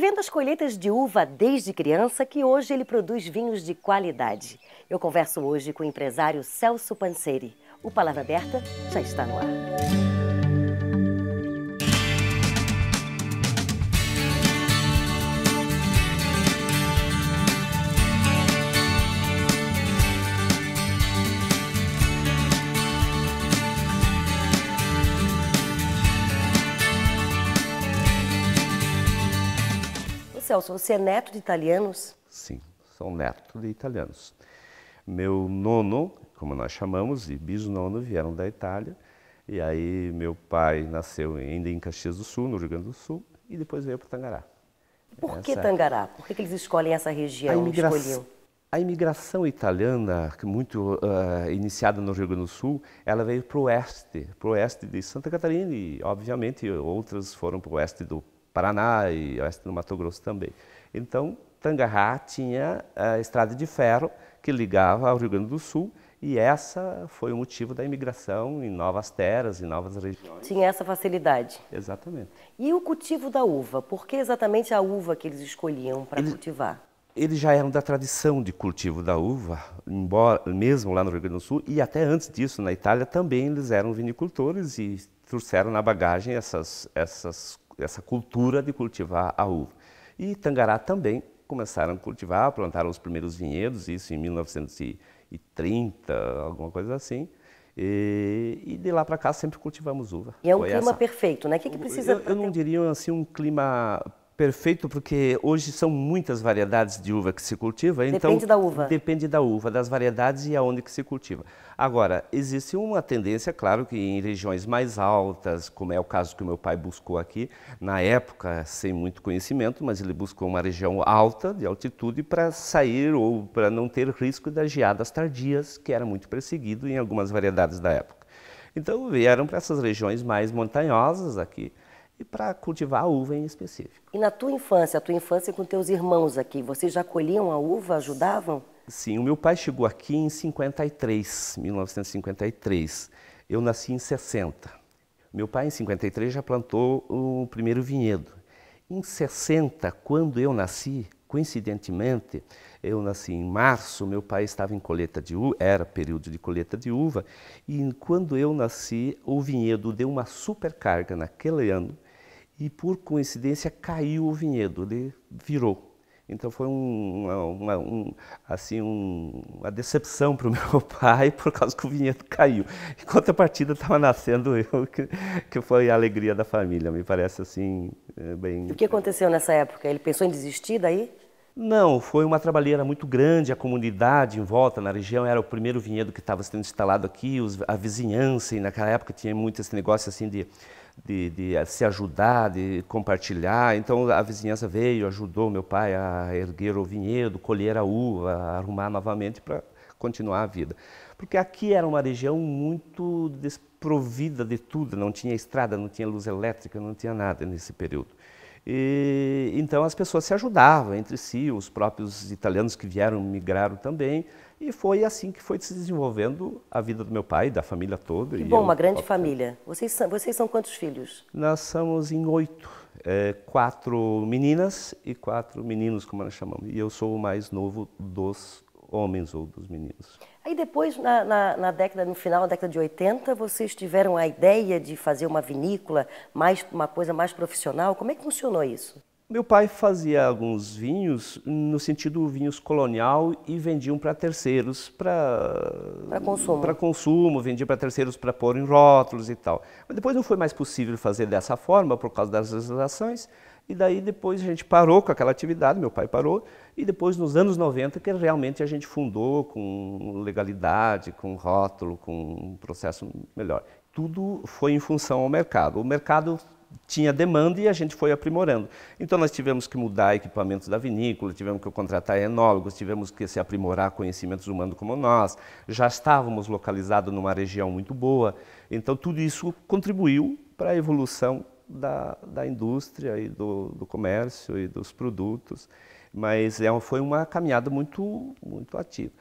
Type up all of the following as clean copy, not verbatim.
Vivendo as colheitas de uva desde criança, que hoje ele produz vinhos de qualidade. Eu converso hoje com o empresário Celso Panseri. O Palavra Aberta já está no ar. Celso, você é neto de italianos? Sim, sou neto de italianos. Meu nono, como nós chamamos, e bisnono vieram da Itália. E aí meu pai nasceu ainda em Caxias do Sul, no Rio Grande do Sul, e depois veio para Tangará. Por que Tangará? Por que eles escolhem essa região? A imigração italiana, muito iniciada no Rio Grande do Sul, ela veio para o oeste de Santa Catarina e, obviamente, outras foram para o oeste do Paraná e oeste do Mato Grosso também. Então, Tangará tinha a estrada de ferro que ligava ao Rio Grande do Sul e essa foi o motivo da imigração em novas terras, em novas regiões. Tinha essa facilidade. Exatamente. E o cultivo da uva? Por que exatamente a uva que eles escolhiam para cultivar? Eles já eram da tradição de cultivo da uva, embora mesmo lá no Rio Grande do Sul, e até antes disso, na Itália, também eles eram vinicultores e trouxeram na bagagem essa cultura de cultivar a uva. E Tangará também começaram a cultivar, plantaram os primeiros vinhedos, isso em 1930, alguma coisa assim. E de lá para cá sempre cultivamos uva. E é um clima perfeito, né? O que precisa... Eu não diria assim um clima perfeito, porque hoje são muitas variedades de uva que se cultiva. Depende da uva. Depende da uva, das variedades e aonde que se cultiva. Agora, existe uma tendência, claro, que em regiões mais altas, como é o caso que o meu pai buscou aqui, na época, sem muito conhecimento, mas ele buscou uma região alta, de altitude, para sair ou para não ter risco das geadas tardias, que era muito perseguido em algumas variedades da época. Então, vieram para essas regiões mais montanhosas aqui, e para cultivar a uva em específico. E na tua infância com teus irmãos aqui, vocês já colhiam a uva, ajudavam? Sim, o meu pai chegou aqui em 1953. Eu nasci em 60. Meu pai em 53 já plantou o primeiro vinhedo. Em 60, quando eu nasci, coincidentemente, eu nasci em março, meu pai estava em colheita de uva, era período de colheita de uva, e quando eu nasci, o vinhedo deu uma supercarga naquele ano, e por coincidência caiu o vinhedo, ele virou. Então foi uma decepção para o meu pai por causa que o vinhedo caiu. Enquanto a partida estava nascendo eu, que foi a alegria da família, me parece assim, bem... O que aconteceu nessa época? Ele pensou em desistir daí? Não, foi uma trabalheira muito grande, a comunidade em volta na região era o primeiro vinhedo que estava sendo instalado aqui, a vizinhança, e naquela época tinha muito esse negócio assim de se ajudar, de compartilhar. Então a vizinhança veio, ajudou meu pai a erguer o vinhedo, colher a uva, a arrumar novamente para continuar a vida. Porque aqui era uma região muito desprovida de tudo, não tinha estrada, não tinha luz elétrica, não tinha nada nesse período. E, então as pessoas se ajudavam entre si, os próprios italianos que vieram migraram também, e foi assim que foi se desenvolvendo a vida do meu pai, da família toda. Que bom, uma grande família. Vocês são quantos filhos? Nós somos em 8, 4 meninas e 4 meninos, como nós chamamos, e eu sou o mais novo dos homens ou dos meninos. Aí depois, no final da década de 80, vocês tiveram a ideia de fazer uma vinícola, uma coisa mais profissional. Como é que funcionou isso? Meu pai fazia alguns vinhos, no sentido vinhos colonial, e vendiam para terceiros, para consumo, vendia para terceiros para pôr em rótulos e tal. Mas depois não foi mais possível fazer dessa forma, por causa das legislações, e daí depois a gente parou com aquela atividade, meu pai parou, e depois nos anos 90 que realmente a gente fundou com legalidade, com rótulo, com um processo melhor. Tudo foi em função ao mercado. O mercado tinha demanda e a gente foi aprimorando. Então nós tivemos que mudar equipamentos da vinícola, tivemos que contratar enólogos, tivemos que se aprimorar conhecimentos humanos como nós, já estávamos localizados numa região muito boa, então tudo isso contribuiu para a evolução da indústria e do comércio e dos produtos, mas foi uma caminhada muito ativa.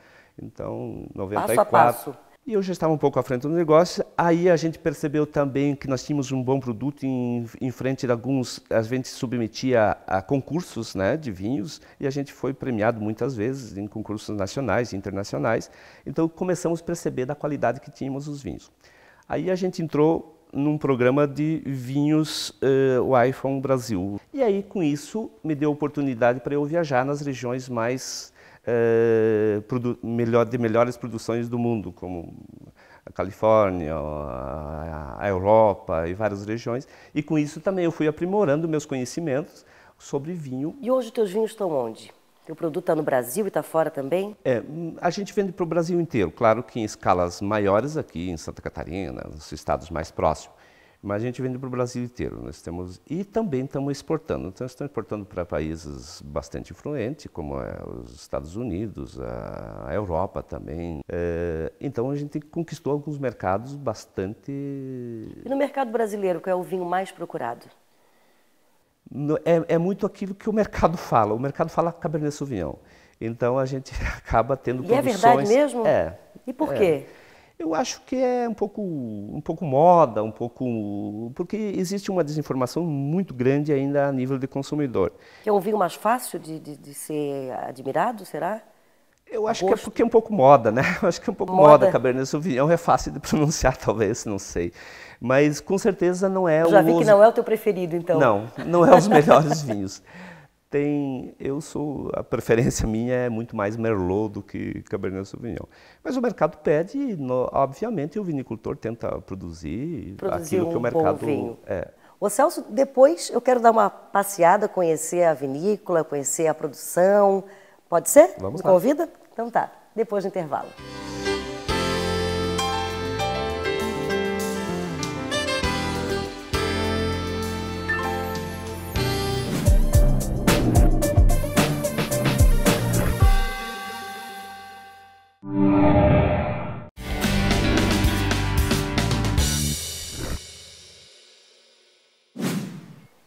Então, 94... Passo a passo. E eu já estava um pouco à frente do negócio, aí a gente percebeu também que nós tínhamos um bom produto em frente de alguns, a gente submetia a concursos, né, de vinhos, e a gente foi premiado muitas vezes em concursos nacionais e internacionais, então começamos a perceber da qualidade que tínhamos os vinhos. Aí a gente entrou num programa de vinhos Wine Brasil, e aí com isso me deu oportunidade para eu viajar nas regiões mais de melhores produções do mundo, como a Califórnia, a Europa e várias regiões. E com isso também eu fui aprimorando meus conhecimentos sobre vinho. E hoje os teus vinhos estão onde? Teu produto está no Brasil e está fora também? A gente vende para o Brasil inteiro, claro que em escalas maiores aqui em Santa Catarina, nos estados mais próximos. Mas a gente vende para o Brasil inteiro. Nós temos, e também estamos exportando. Então, estamos exportando para países bastante influentes, como os Estados Unidos, a Europa também. Então, a gente conquistou alguns mercados bastante... E no mercado brasileiro, qual é o vinho mais procurado? É muito aquilo que o mercado fala. O mercado fala Cabernet Sauvignon. Então, a gente acaba tendo produções... E é verdade mesmo? É. E por quê? Eu acho que é um pouco moda, porque existe uma desinformação muito grande ainda a nível de consumidor. Que é um vinho mais fácil de ser admirado, será? Eu acho que é porque é um pouco moda, né? Eu acho que é um pouco moda. Cabernet Sauvignon é fácil de pronunciar, talvez, não sei. Mas com certeza não é Já vi que não é o teu preferido, então. Não é os melhores vinhos. A preferência minha é muito mais Merlot do que Cabernet Sauvignon. Mas o mercado pede, obviamente, o vinicultor tenta produzir aquilo que o mercado... Bom vinho. Ô Celso, depois eu quero dar uma passeada, conhecer a vinícola, conhecer a produção. Pode ser? Vamos Me lá. convida? Então tá, depois do intervalo.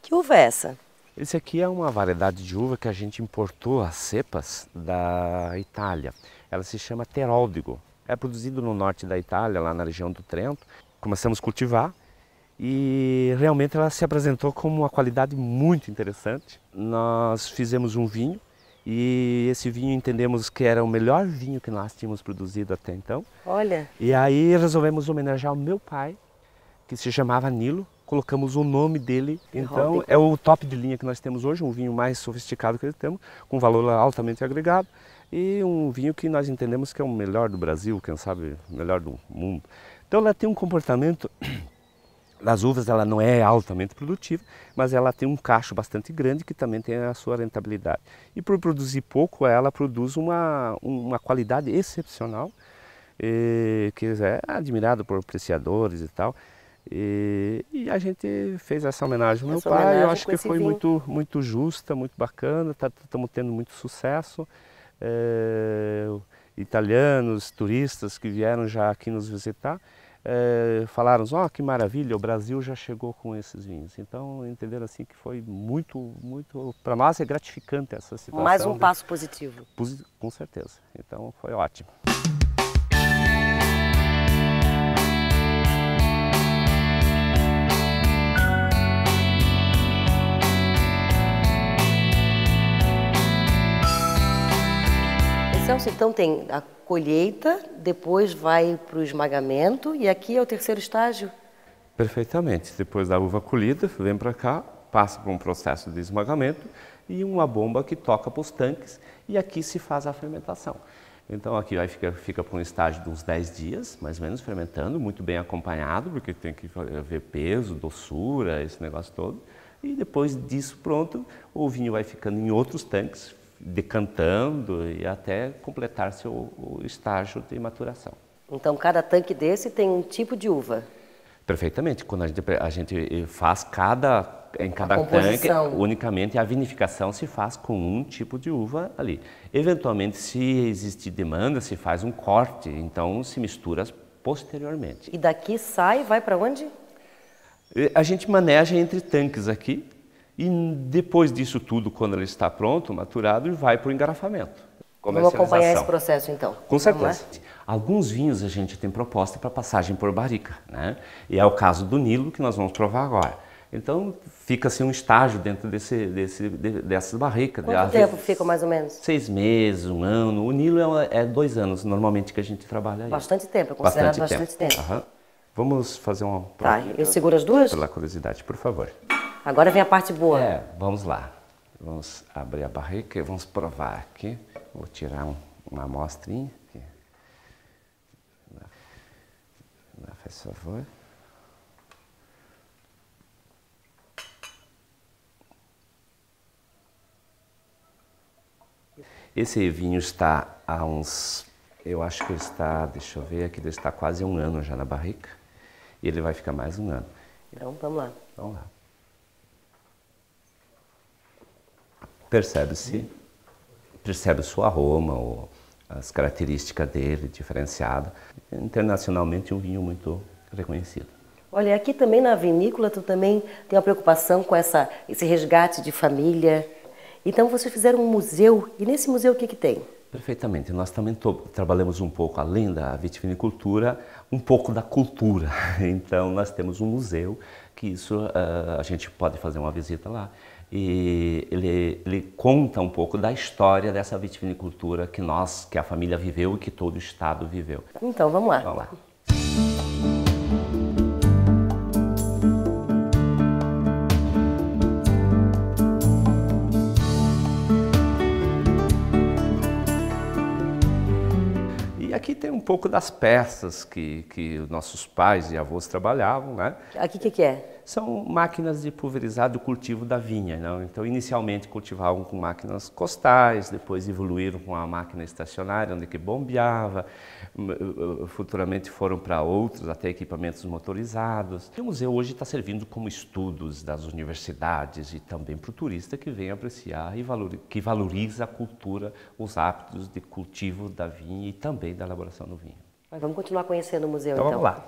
Que uva é essa? Esse aqui é uma variedade de uva que a gente importou as cepas da Itália. Ela se chama Teroldego. É produzido no norte da Itália, lá na região do Trento. Começamos a cultivar e realmente ela se apresentou como uma qualidade muito interessante. Nós fizemos um vinho e esse vinho entendemos que era o melhor vinho que nós tínhamos produzido até então. Olha! E aí resolvemos homenagear o meu pai, que se chamava Nilo. Colocamos o nome dele, então é o top de linha que nós temos hoje, um vinho mais sofisticado que temos, com valor altamente agregado e um vinho que nós entendemos que é o melhor do Brasil, quem sabe o melhor do mundo. Então ela tem um comportamento, das uvas ela não é altamente produtiva, mas ela tem um cacho bastante grande que também tem a sua rentabilidade. E por produzir pouco, ela produz uma qualidade excepcional, que é admirado por apreciadores e tal. E a gente fez essa homenagem ao meu pai, eu acho que foi muito justa, muito bacana, estamos tendo muito sucesso. Italianos, turistas que vieram já aqui nos visitar, falaram, que maravilha, o Brasil já chegou com esses vinhos. Então entenderam assim que foi muito, para nós é gratificante essa situação. Mais um passo positivo. Com certeza, então foi ótimo. Celso, então tem a colheita, depois vai para o esmagamento e aqui é o terceiro estágio? Perfeitamente. Depois da uva colhida, vem para cá, passa por um processo de esmagamento e uma bomba que toca para os tanques e aqui se faz a fermentação. Então aqui fica por um estágio de uns 10 dias, mais ou menos, fermentando, muito bem acompanhado, porque tem que ver peso, doçura, esse negócio todo. E depois disso pronto, o vinho vai ficando em outros tanques, decantando e até completar seu estágio de maturação. Então cada tanque desse tem um tipo de uva? Perfeitamente. Quando a gente faz em cada tanque, unicamente a vinificação se faz com um tipo de uva ali. Eventualmente, se existir demanda, se faz um corte, então se mistura posteriormente. E daqui sai, vai para onde? A gente maneja entre tanques aqui e depois disso tudo, quando ele está pronto, maturado, vai para o engarrafamento. Vamos acompanhar esse processo então. Com certeza. Alguns vinhos a gente tem proposta para passagem por barrica, né? E é o caso do Nilo que nós vamos provar agora. Então fica assim um estágio dentro dessas barricas. Quanto tempo fica mais ou menos? 6 meses, 1 ano. O Nilo é 2 anos normalmente que a gente trabalha aí. Bastante tempo, é considerado bastante tempo. Uhum. Vamos fazer uma... Tá, eu seguro as duas? Pela curiosidade, por favor. Agora vem a parte boa. Vamos lá. Vamos abrir a barrica e vamos provar aqui. Vou tirar uma amostrinha aqui. Faz favor. Esse vinho está há uns... Eu acho que ele está, deixa eu ver, aqui ele está quase 1 ano já na barrica. E ele vai ficar mais 1 ano. Então, vamos lá. Vamos lá. Percebe-se o aroma, as características dele, diferenciado. Internacionalmente, um vinho muito reconhecido. Olha, aqui também na vinícola, tu também tem uma preocupação com esse resgate de família. Então, vocês fizeram um museu, e nesse museu o que que tem? Perfeitamente. Nós também trabalhamos um pouco, além da vitivinicultura, um pouco da cultura. Então, nós temos um museu, que isso a gente pode fazer uma visita lá. E ele conta um pouco da história dessa vitivinicultura que a família viveu e que todo o estado viveu. Então, vamos lá. Vamos lá. E aqui tem um pouco das peças que nossos pais e avós trabalhavam, né? Aqui o que é? São máquinas de pulverizar do cultivo da vinha, não? Então, inicialmente cultivavam com máquinas costais, depois evoluíram com a máquina estacionária, onde que bombeava, futuramente foram para outros, até equipamentos motorizados. E o museu hoje está servindo como estudos das universidades e também para o turista que vem apreciar e que valoriza a cultura, os hábitos de cultivo da vinha e também da elaboração do vinho. Mas vamos continuar conhecendo o museu, então. Vamos lá.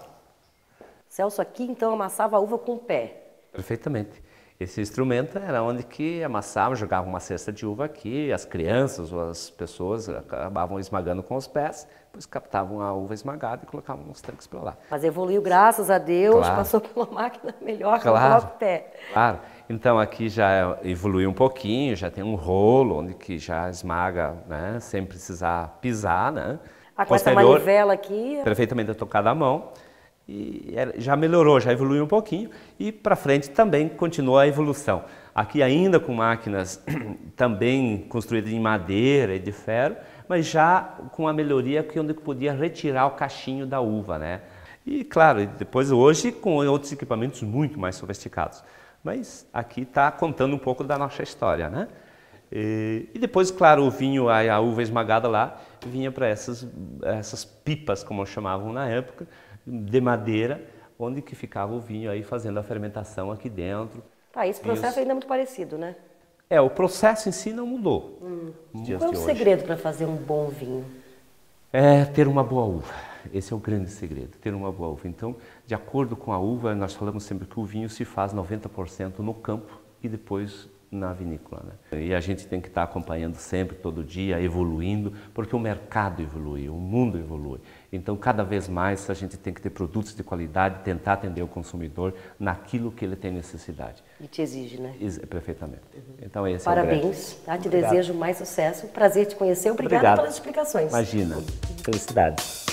Celso aqui, então, amassava a uva com o pé. Perfeitamente. Esse instrumento era onde que amassava, jogava uma cesta de uva aqui, as crianças ou as pessoas acabavam esmagando com os pés, depois captavam a uva esmagada e colocavam nos tanques para lá. Mas evoluiu, graças a Deus, Claro. passou por uma máquina melhor que Claro. o pé. Claro. Então aqui já evoluiu um pouquinho, já tem um rolo onde que já esmaga, né, sem precisar pisar, né? Com essa manivela aqui... Perfeitamente tocada à mão. E já melhorou, já evoluiu um pouquinho e para frente também continua a evolução. Aqui ainda com máquinas também construídas em madeira e de ferro, mas já com a melhoria que onde podia retirar o cachinho da uva, né? E claro, depois hoje com outros equipamentos muito mais sofisticados. Mas aqui está contando um pouco da nossa história, né? E depois, claro, o vinho, a uva esmagada lá, vinha para essas pipas, como chamavam na época, de madeira, onde que ficava o vinho aí fazendo a fermentação aqui dentro. Tá, esse processo ainda é muito parecido, né? O processo em si não mudou. Qual é o segredo para fazer um bom vinho? É ter uma boa uva. Esse é o grande segredo, ter uma boa uva. Então, de acordo com a uva, nós falamos sempre que o vinho se faz 90% no campo e depois na vinícola, né? E a gente tem que estar acompanhando sempre, todo dia, evoluindo, porque o mercado evolui, o mundo evolui. Então, cada vez mais a gente tem que ter produtos de qualidade, tentar atender o consumidor naquilo que ele tem necessidade. E te exige, né? Perfeitamente. Então, esse Parabéns, é o tá? Te desejo mais sucesso. Prazer te conhecer. Obrigada pelas explicações. Imagina. Felicidades.